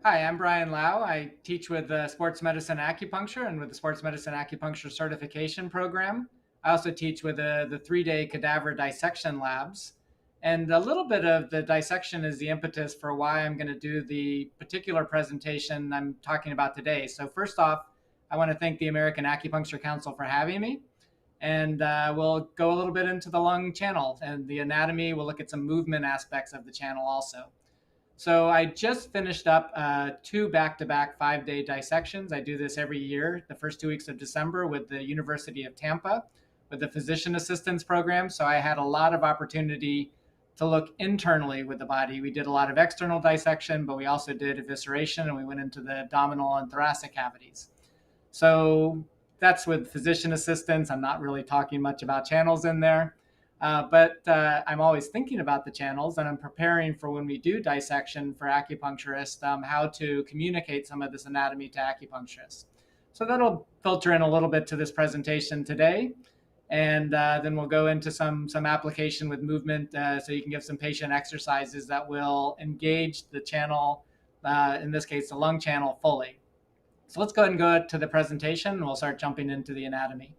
Hi, I'm Brian Lau. I teach with Sports Medicine Acupuncture and with the Sports Medicine Acupuncture Certification Program. I also teach with the 3-day cadaver dissection labs. And a little bit of the dissection is the impetus for why I'm going to do the particular presentation I'm talking about today. So first off, I want to thank the American Acupuncture Council for having me. And we'll go a little bit into the lung channel and the anatomy. We'll look at some movement aspects of the channel also. So I just finished up 2 back-to-back 5-day dissections. I do this every year, the first 2 weeks of December with the University of Tampa with the physician assistance program. So I had a lot of opportunity to look internally with the body. We did a lot of external dissection, but we also did evisceration and we went into the abdominal and thoracic cavities. So that's with physician assistance. I'm not really talking much about channels in there. But I'm always thinking about the channels, and I'm preparing for when we do dissection for acupuncturists, how to communicate some of this anatomy to acupuncturists. So that'll filter in a little bit to this presentation today. And then we'll go into some application with movement so you can give some patient exercises that will engage the channel, in this case, the lung channel fully. So let's go ahead and go to the presentation, and we'll start jumping into the anatomy.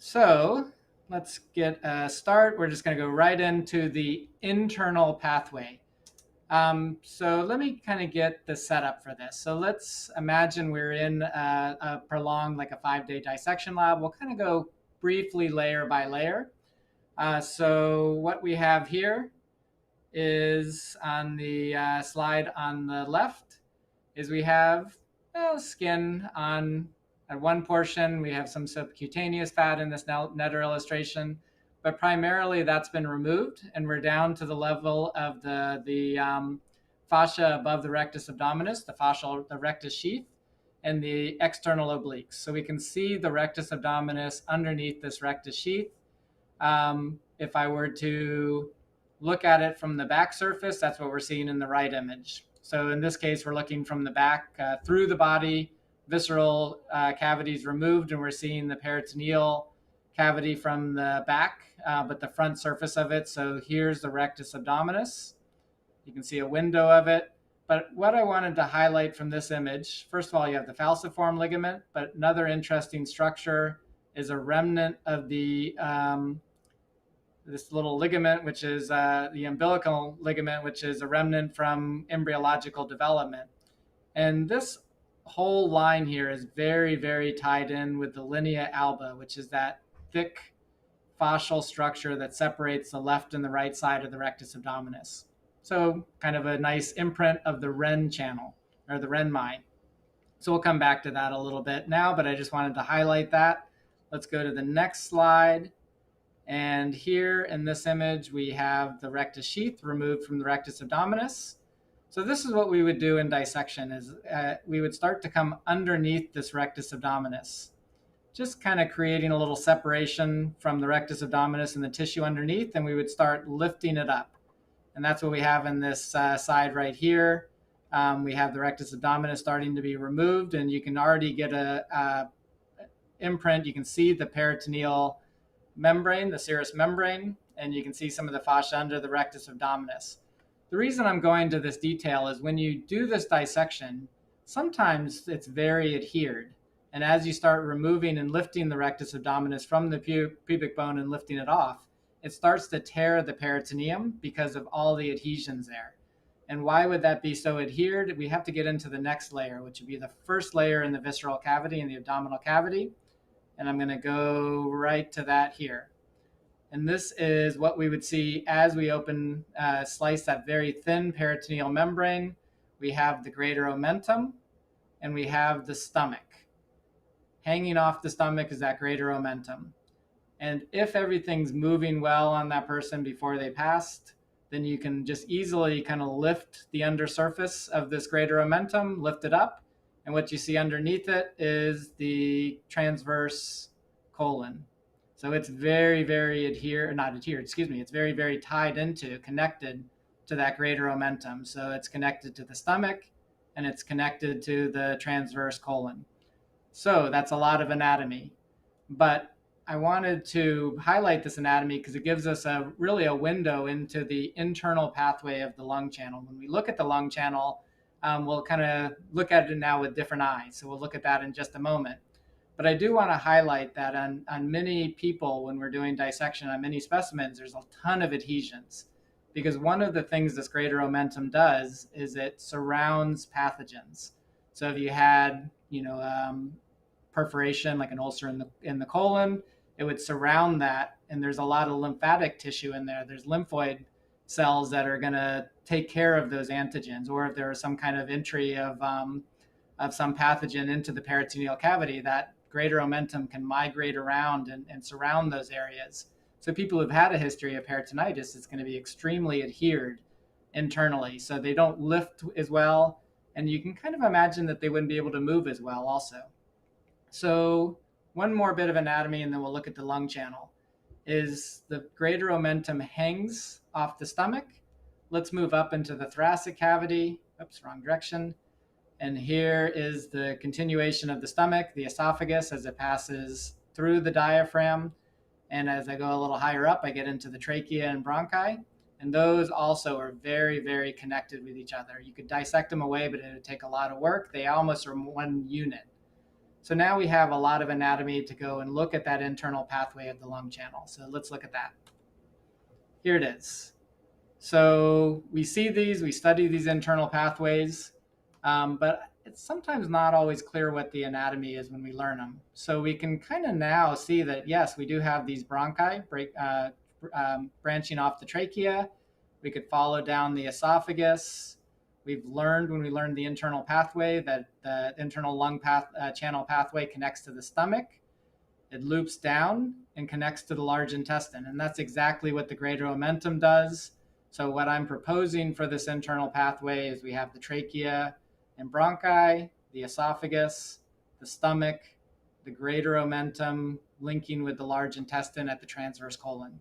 So let's get a start. We're just going to go right into the internal pathway. So let me kind of get the setup for this. So let's imagine we're in a prolonged, like a 5-day dissection lab. We'll kind of go briefly layer by layer. So what we have here is on the slide on the left is we have skin on at one portion. We have some subcutaneous fat in this netter illustration, but primarily that's been removed, and we're down to the level of the fascia above the rectus abdominis, the rectus sheath, and the external obliques. So we can see the rectus abdominis underneath this rectus sheath. If I were to look at it from the back surface, that's what we're seeing in the right image. So in this case, we're looking from the back through the body, visceral cavities removed, and we're seeing the peritoneal cavity from the back, but the front surface of it. So here's the rectus abdominis. You can see a window of it. But what I wanted to highlight from this image, first of all, you have the falciform ligament, but another interesting structure is a remnant of the this little ligament, which is the umbilical ligament, which is a remnant from embryological development. And this whole line here is very, very tied in with the linea alba, which is that thick fascial structure that separates the left and the right side of the rectus abdominis. So kind of a nice imprint of the Ren channel, or the Renmai. So we'll come back to that a little bit now, but I just wanted to highlight that. Let's go to the next slide. And here in this image, we have the rectus sheath removed from the rectus abdominis. So this is what we would do in dissection is we would start to come underneath this rectus abdominis, just kind of creating a little separation from the rectus abdominis and the tissue underneath, and we would start lifting it up. And that's what we have in this side right here. We have the rectus abdominis starting to be removed, and you can already get a imprint. You can see the peritoneal membrane, the serous membrane, and you can see some of the fascia under the rectus abdominis. The reason I'm going to this detail is when you do this dissection, sometimes it's very adhered. And as you start removing and lifting the rectus abdominis from the pubic bone and lifting it off, it starts to tear the peritoneum because of all the adhesions there. And why would that be so adhered? We have to get into the next layer, which would be the first layer in the visceral cavity, in the abdominal cavity. And I'm going to go right to that here. And this is what we would see as we slice that very thin peritoneal membrane. We have the greater omentum, and we have the stomach. Hanging off the stomach is that greater omentum. And if everything's moving well on that person before they passed, then you can just easily kind of lift the undersurface of this greater omentum, lift it up, and what you see underneath it is the transverse colon. So it's very, very it's very, very tied into, connected to that greater omentum. So it's connected to the stomach and it's connected to the transverse colon. So that's a lot of anatomy. But I wanted to highlight this anatomy because it gives us really a window into the internal pathway of the lung channel. When we look at the lung channel, we'll kind of look at it now with different eyes. So we'll look at that in just a moment. But I do want to highlight that on many people, when we're doing dissection on many specimens, there's a ton of adhesions. Because one of the things this greater omentum does is it surrounds pathogens. So if you had, perforation, like an ulcer in the colon, it would surround that, and there's a lot of lymphatic tissue in there. There's lymphoid cells that are going to take care of those antigens, or if there is some kind of entry of some pathogen into the peritoneal cavity, that greater omentum can migrate around and surround those areas. So people who've had a history of peritonitis, it's going to be extremely adhered internally, so they don't lift as well, and you can kind of imagine that they wouldn't be able to move as well also. So one more bit of anatomy, and then we'll look at the lung channel, is the greater omentum hangs off the stomach. Let's move up into the thoracic cavity. Oops, wrong direction. And here is the continuation of the stomach, the esophagus, as it passes through the diaphragm. And as I go a little higher up, I get into the trachea and bronchi. And those also are very, very connected with each other. You could dissect them away, but it would take a lot of work. They almost are one unit. So now we have a lot of anatomy to go and look at that internal pathway of the lung channel. So let's look at that. Here it is. So we see these, we study these internal pathways, but it's sometimes not always clear what the anatomy is when we learn them. So we can kind of now see that, yes, we do have these bronchi branching off the trachea. We could follow down the esophagus. We've learned when we learned the internal pathway that the internal lung channel pathway connects to the stomach. It loops down and connects to the large intestine. And that's exactly what the greater omentum does. So what I'm proposing for this internal pathway is we have the trachea and bronchi, the esophagus, the stomach, the greater omentum linking with the large intestine at the transverse colon.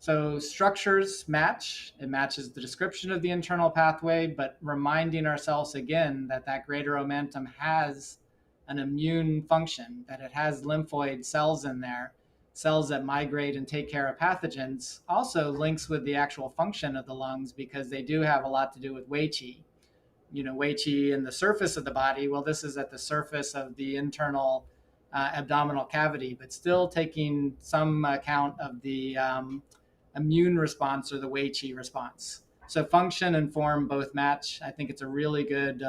So structures match. It matches the description of the internal pathway, but reminding ourselves again that that greater omentum has an immune function, that it has lymphoid cells in there, cells that migrate and take care of pathogens, also links with the actual function of the lungs because they do have a lot to do with Wei Qi. Wei Qi in the surface of the body, well, this is at the surface of the internal abdominal cavity, but still taking some account of the immune response or the Wei Qi response. So function and form both match. I think it's a really good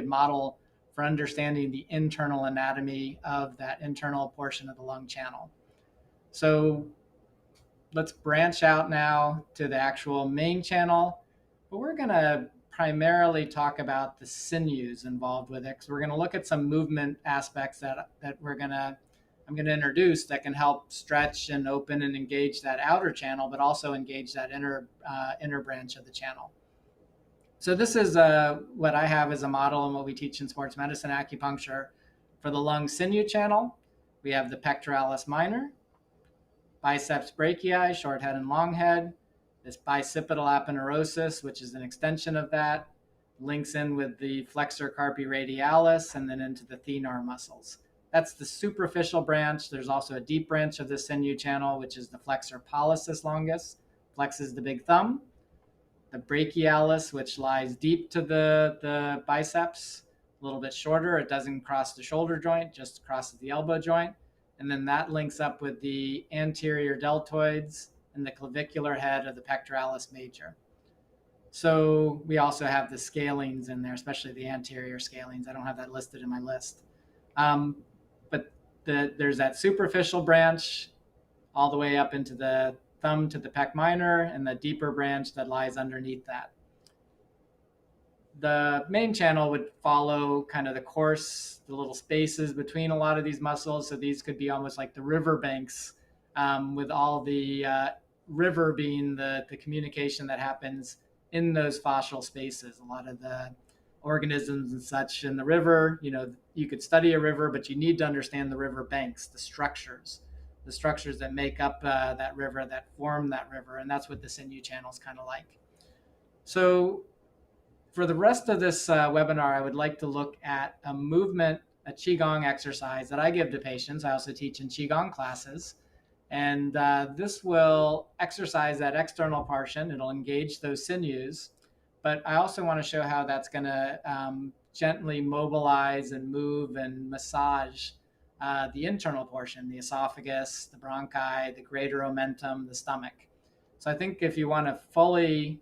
model for understanding the internal anatomy of that internal portion of the lung channel. So let's branch out now to the actual main channel, but we're going to primarily talk about the sinews involved with it, because we're going to look at some movement aspects that I'm going to introduce that can help stretch and open and engage that outer channel, but also engage that inner branch of the channel. So this is what I have as a model and what we teach in sports medicine acupuncture for the lung sinew channel. We have the pectoralis minor, biceps brachii, short head and long head, this bicipital aponeurosis, which is an extension of that, links in with the flexor carpi radialis and then into the thenar muscles. That's the superficial branch. There's also a deep branch of the sinew channel, which is the flexor pollicis longus. Flex is the big thumb. The brachialis, which lies deep to the biceps, a little bit shorter. It doesn't cross the shoulder joint, just crosses the elbow joint. And then that links up with the anterior deltoids and the clavicular head of the pectoralis major. So we also have the scalenes in there, especially the anterior scalenes. I don't have that listed in my list. But there's that superficial branch all the way up into the thumb to the pec minor, and the deeper branch that lies underneath that. The main channel would follow kind of the course, the little spaces between a lot of these muscles. So these could be almost like the river banks, with all the river being the communication that happens in those fascial spaces. A lot of the organisms and such in the river, you could study a river, but you need to understand the river banks, the structures that make up that river, that form that river. And that's what the sinew channel is kind of like. So for the rest of this webinar, I would like to look at a movement a qigong exercise that I give to patients. I also teach in qigong classes. And this will exercise that external portion. It'll engage those sinews. But I also want to show how that's going to gently mobilize and move and massage the internal portion, the esophagus, the bronchi, the greater omentum, the stomach. So I think if you want to fully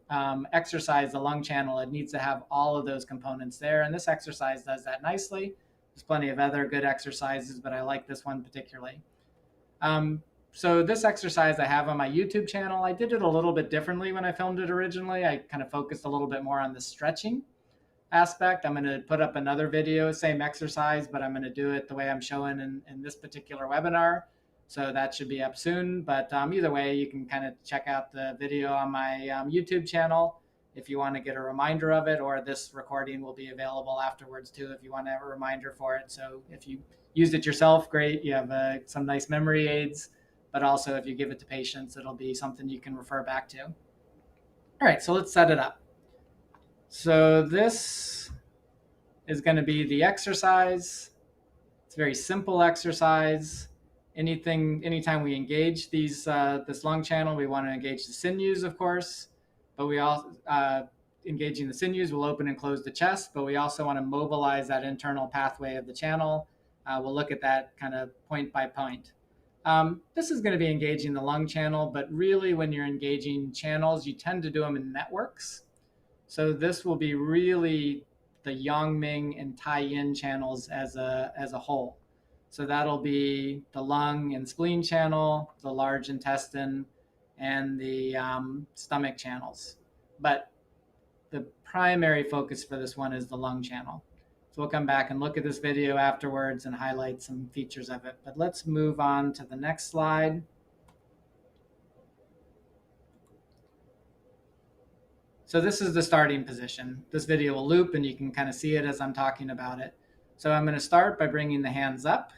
exercise the lung channel, it needs to have all of those components there. And this exercise does that nicely. There's plenty of other good exercises, but I like this one particularly. So this exercise I have on my YouTube channel. I did it a little bit differently when I filmed it originally. I kind of focused a little bit more on the stretching aspect. I'm going to put up another video, same exercise, but I'm going to do it the way I'm showing in this particular webinar. So that should be up soon. But either way, you can kind of check out the video on my YouTube channel if you want to get a reminder of it, or this recording will be available afterwards too if you want to have a reminder for it. So if you used it yourself, great. You have some nice memory aids, but also if you give it to patients, it'll be something you can refer back to. All right, so let's set it up. So this is going to be the exercise. It's a very simple exercise. Anytime we engage this lung channel, we want to engage the sinews, of course, but we also engaging the sinews will open and close the chest, but we also want to mobilize that internal pathway of the channel. We'll look at that kind of point by point. This is going to be engaging the lung channel, but really when you're engaging channels, you tend to do them in networks. So this will be really the Yang Ming and Tai Yin channels as a whole. So that'll be the lung and spleen channel, the large intestine, and the stomach channels. But the primary focus for this one is the lung channel. So we'll come back and look at this video afterwards and highlight some features of it. But let's move on to the next slide. So this is the starting position. This video will loop and you can kind of see it as I'm talking about it. So I'm going to start by bringing the hands up.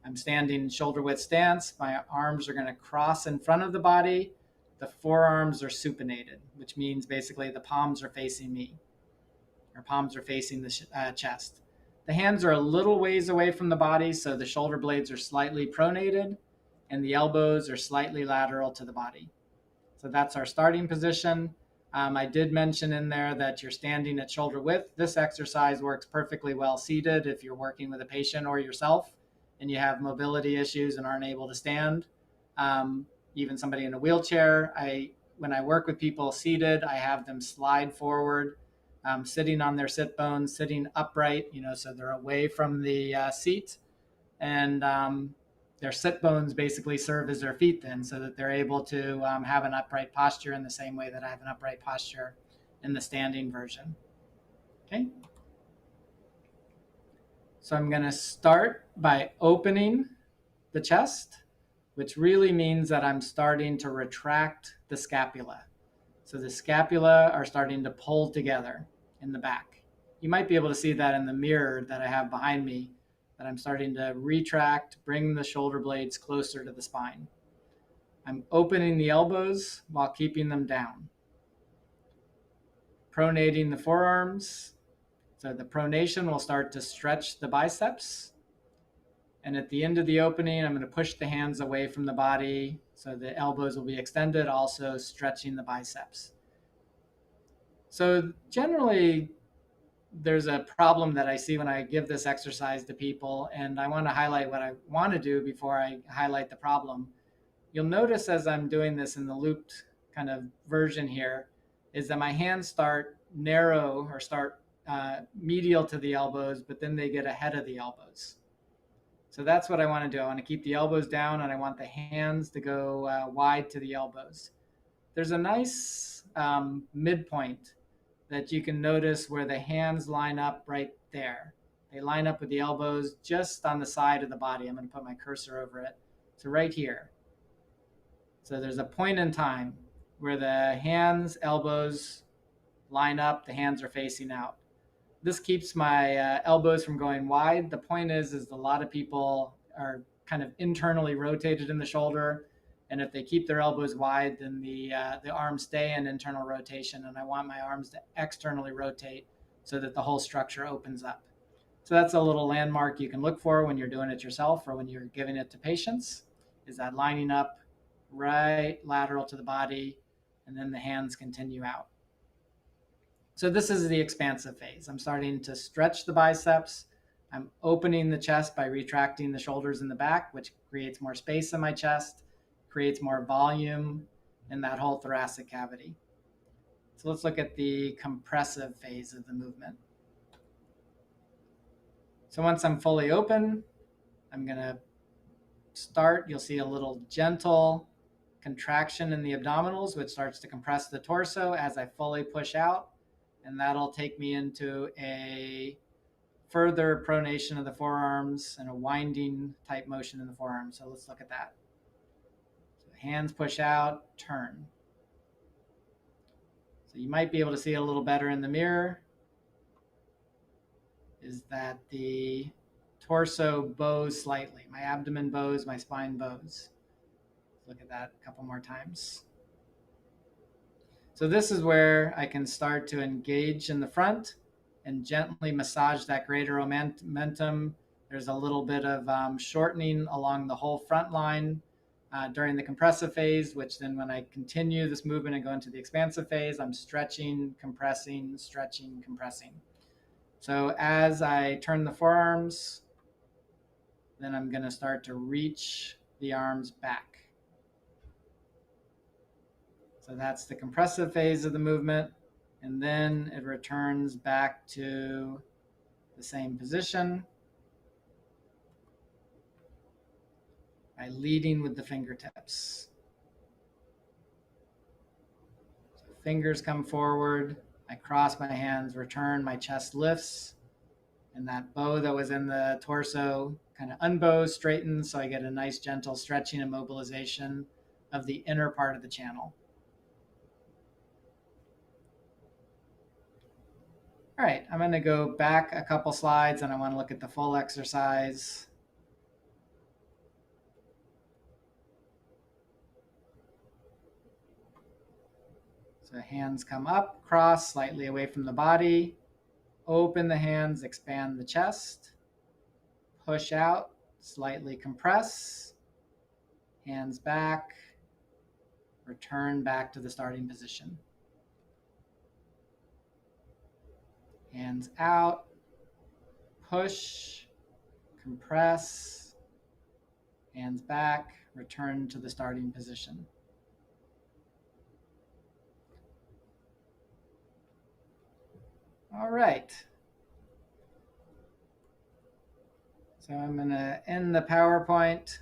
I'm standing shoulder width stance. My arms are going to cross in front of the body. The forearms are supinated, which means basically the palms are facing me. Our palms are facing the chest. The hands are a little ways away from the body, so the shoulder blades are slightly pronated, and the elbows are slightly lateral to the body. So that's our starting position. I did mention in there that you're standing at shoulder width. This exercise works perfectly well seated if you're working with a patient or yourself and you have mobility issues and aren't able to stand. Even somebody in a wheelchair, when I work with people seated, I have them slide forward, sitting on their sit bones, sitting upright, so they're away from the seat, and their sit bones basically serve as their feet then, so that they're able to have an upright posture in the same way that I have an upright posture in the standing version. Okay. So I'm going to start by opening the chest, which really means that I'm starting to retract the scapula. So the scapula are starting to pull together in the back. You might be able to see that in the mirror that I have behind me, that I'm starting to retract, bring the shoulder blades closer to the spine. I'm opening the elbows while keeping them down. Pronating the forearms. So the pronation will start to stretch the biceps. And at the end of the opening, I'm going to push the hands away from the body so the elbows will be extended, also stretching the biceps. So generally, there's a problem that I see when I give this exercise to people, and I want to highlight what I want to do before I highlight the problem. You'll notice as I'm doing this in the looped kind of version here, is that my hands start narrow or start medial to the elbows, but then they get ahead of the elbows. So that's what I want to do. I want to keep the elbows down, and I want the hands to go wide to the elbows. There's a nice midpoint that you can notice where the hands line up right there. They line up with the elbows just on the side of the body. I'm going to put my cursor over it. So right here. So there's a point in time where the hands, elbows line up, the hands are facing out. This keeps my elbows from going wide. The point is a lot of people are kind of internally rotated in the shoulder. And if they keep their elbows wide, then the arms stay in internal rotation. And I want my arms to externally rotate so that the whole structure opens up. So that's a little landmark you can look for when you're doing it yourself or when you're giving it to patients, is that lining up right lateral to the body, and then the hands continue out. So this is the expansive phase. I'm starting to stretch the biceps. I'm opening the chest by retracting the shoulders in the back, which creates more space in my chest, creates more volume in that whole thoracic cavity. So let's look at the compressive phase of the movement. So once I'm fully open, I'm going to start. You'll see a little gentle contraction in the abdominals, which starts to compress the torso as I fully push out. And that'll take me into a further pronation of the forearms and a winding type motion in the forearms. So let's look at that. So hands push out, turn. So you might be able to see it a little better in the mirror, is that the torso bows slightly. My abdomen bows, my spine bows. Look at that a couple more times. So this is where I can start to engage in the front and gently massage that greater momentum. There's a little bit of shortening along the whole front line during the compressive phase, which then when I continue this movement and go into the expansive phase, I'm stretching, compressing, stretching, compressing. So as I turn the forearms, then I'm going to start to reach the arms back. So that's the compressive phase of the movement. And then it returns back to the same position by leading with the fingertips. So fingers come forward. I cross my hands, return, my chest lifts. And that bow that was in the torso kind of unbows, straightens, so I get a nice gentle stretching and mobilization of the inner part of the channel. All right, I'm going to go back a couple slides and I want to look at the full exercise. So hands come up, cross slightly away from the body, open the hands, expand the chest, push out, slightly compress, hands back, return back to the starting position. Hands out, push, compress, hands back, return to the starting position. All right. So I'm going to end the PowerPoint.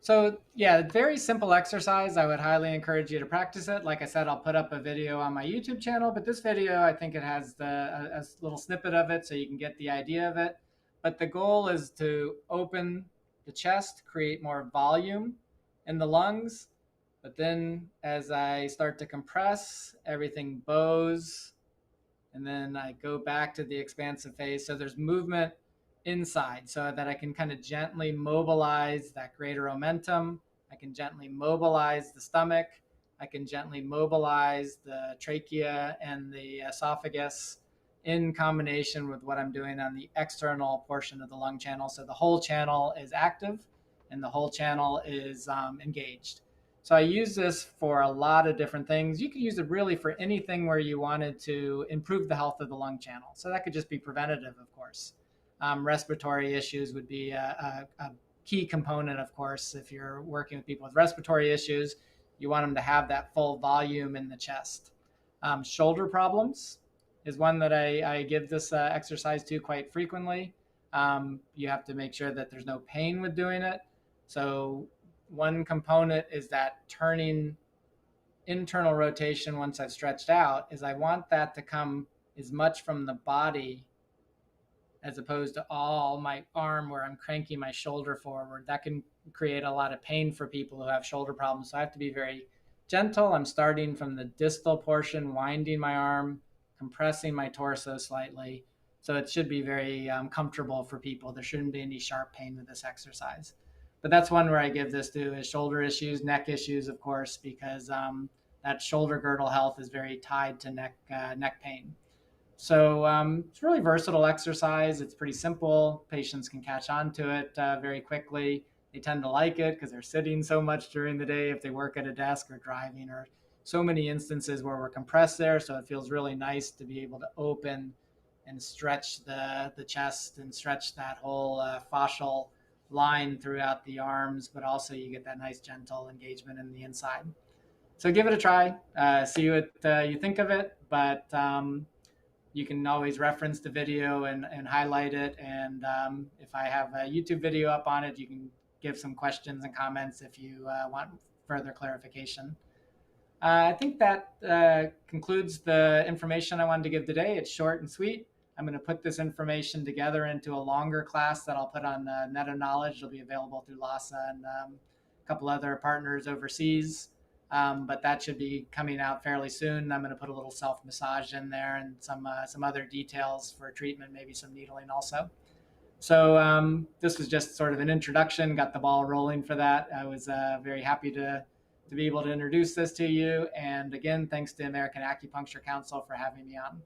So yeah, very simple exercise. I would highly encourage you to practice it. Like I said, I'll put up a video on my YouTube channel, but this video, I think it has a little snippet of it so you can get the idea of it. But the goal is to open the chest, create more volume in the lungs. But then as I start to compress, everything bows. And then I go back to the expansive phase. So there's movement inside so that I can kind of gently mobilize that greater momentum. I can gently mobilize the stomach. I can gently mobilize the trachea and the esophagus in combination with what I'm doing on the external portion of the lung channel. So the whole channel is active and the whole channel is engaged. So I use this for a lot of different things. You could use it really for anything where you wanted to improve the health of the lung channel. So that could just be preventative, of course. Respiratory issues would be a key component, of course. If you're working with people with respiratory issues, you want them to have that full volume in the chest. Shoulder problems is one that I give this exercise to quite frequently. You have to make sure that there's no pain with doing it. So one component is that turning internal rotation once I've stretched out is I want that to come as much from the body as opposed to all my arm where I'm cranking my shoulder forward. That can create a lot of pain for people who have shoulder problems. So I have to be very gentle. I'm starting from the distal portion, winding my arm, compressing my torso slightly. So it should be very comfortable for people. There shouldn't be any sharp pain with this exercise. But that's one where I give this to is shoulder issues, neck issues, of course, because that shoulder girdle health is very tied to neck pain. So it's really versatile exercise. It's pretty simple. Patients can catch on to it very quickly. They tend to like it because they're sitting so much during the day if they work at a desk or driving, or so many instances where we're compressed there. So it feels really nice to be able to open and stretch the chest and stretch that whole fascial line throughout the arms, but also you get that nice gentle engagement in the inside. So give it a try, see what you think of it. But you can always reference the video and highlight it. And if I have a YouTube video up on it, you can give some questions and comments if you want further clarification. I think that concludes the information I wanted to give today. It's short and sweet. I'm going to put this information together into a longer class that I'll put on Net of Knowledge. It'll be available through LASA and a couple other partners overseas. But that should be coming out fairly soon. I'm going to put a little self-massage in there and some other details for treatment, maybe some needling also. So this was just sort of an introduction, got the ball rolling for that. I was very happy to be able to introduce this to you. And again, thanks to American Acupuncture Council for having me on.